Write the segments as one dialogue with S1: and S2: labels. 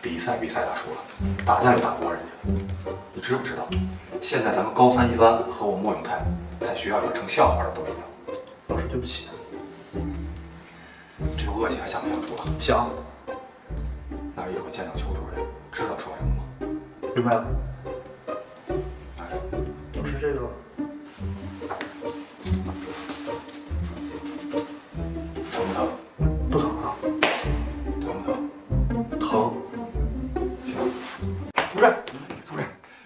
S1: 比赛打输了，打架又打不过人家。你知不知道？现在咱们高三一班和我莫永泰在学校里成笑话了，都已经。
S2: 老师，对不起。
S1: 这个恶气还想不想出了？
S2: 想。
S1: 那一会见到邱主任，知道说什么吗？
S2: 明白了。
S1: 拿着。
S2: 老师，这个
S1: 疼不疼？
S2: 不疼啊。
S1: 疼不疼？
S2: 疼。
S1: 行。主任，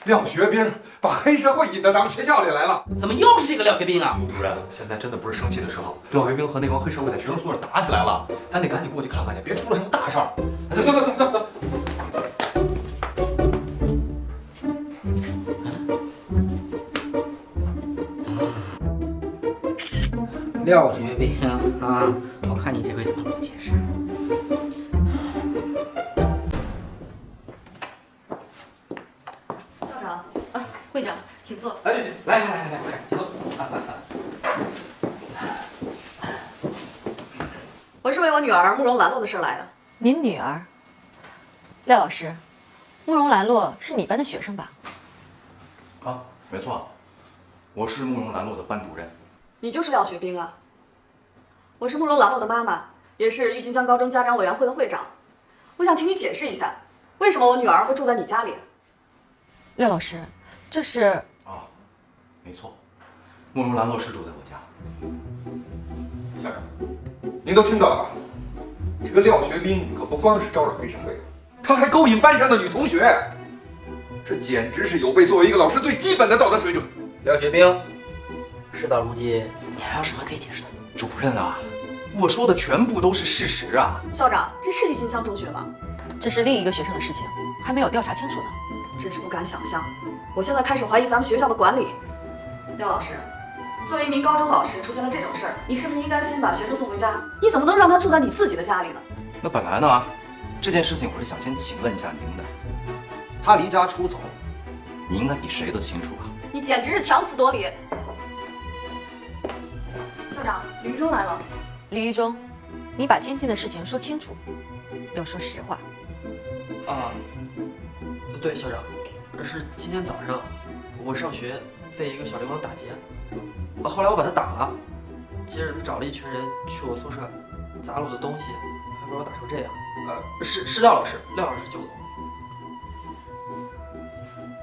S1: 廖学兵把黑社会引到咱们学校里来了。
S3: 怎么又是这个廖学兵啊？
S1: 主任，现在真的不是生气的时候。廖学兵和那帮黑社会在学生宿舍打起来了，咱得赶紧过去看看去，别出了什么大事儿。走。
S3: 廖学兵啊，我看你这回怎么跟我解释？
S4: 校长，会长，请坐。
S3: 哎，来，快请坐。
S4: 我是为我女儿慕容兰洛的事来的。
S5: 您女儿，廖老师，慕容兰洛是你班的学生吧？
S1: 啊，没错，我是慕容兰洛的班主任。
S4: 你就是廖学兵啊？我是慕容兰洛的妈妈，也是郁金江高中家长委员会的会长。我想请你解释一下，为什么我女儿会住在你家里？
S5: 廖老师，这是……
S1: 啊，没错，慕容兰洛是住在我家。校长，您都听到了吧？这个廖学兵可不光是招惹黑社会，他还勾引班上的女同学，这简直是有悖作为一个老师最基本的道德水准。
S3: 廖学兵，事到如今，你还有什么可以解释的？
S1: 主任啊，我说的全部都是事实啊。
S4: 校长，这是郁金香中学吗？
S5: 这是另一个学生的事情，还没有调查清楚呢。
S4: 真是不敢想象，我现在开始怀疑咱们学校的管理。廖老师，作为一名高中老师，出现了这种事儿，你是不是应该先把学生送回家？你怎么能让他住在你自己的家里呢？
S6: 那本来呢，这件事情我是想先请问一下您的。他离家出走，你应该比谁都清楚啊。
S4: 你简直是强词夺理。校长，李玉忠来了。
S5: 李玉忠，你把今天的事情说清楚，要说实话。
S7: 啊，对，校长，是今天早上我上学被一个小流氓打劫，后来我把他打了，接着他找了一群人去我宿舍砸了我的东西，还把我打成这样。是廖老师救的我。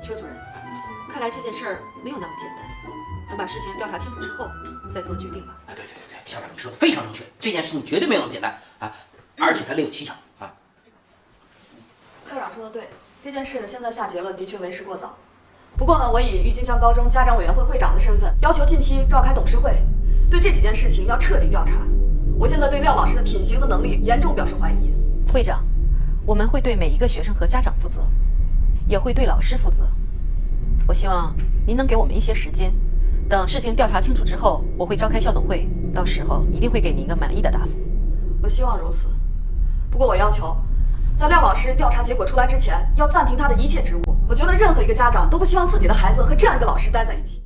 S5: 邱主任，看来这件事儿没有那么简单，等把事情调查清楚之后再做决定吧。
S3: 对，校长，你说的非常正确，这件事情绝对没有那么简单啊，而且它另有蹊跷啊。
S4: 校长说的对，这件事现在下结论的确为时过早。不过呢，我以郁金香高中家长委员会会长的身份，要求近期召开董事会，对这几件事情要彻底调查。我现在对廖老师的品行和能力严重表示怀疑。
S5: 会长，我们会对每一个学生和家长负责，也会对老师负责。我希望您能给我们一些时间，等事情调查清楚之后，我会召开校董会，到时候一定会给您一个满意的答复。
S4: 我希望如此。不过我要求，在廖老师调查结果出来之前，要暂停他的一切职务。我觉得任何一个家长都不希望自己的孩子和这样一个老师待在一起。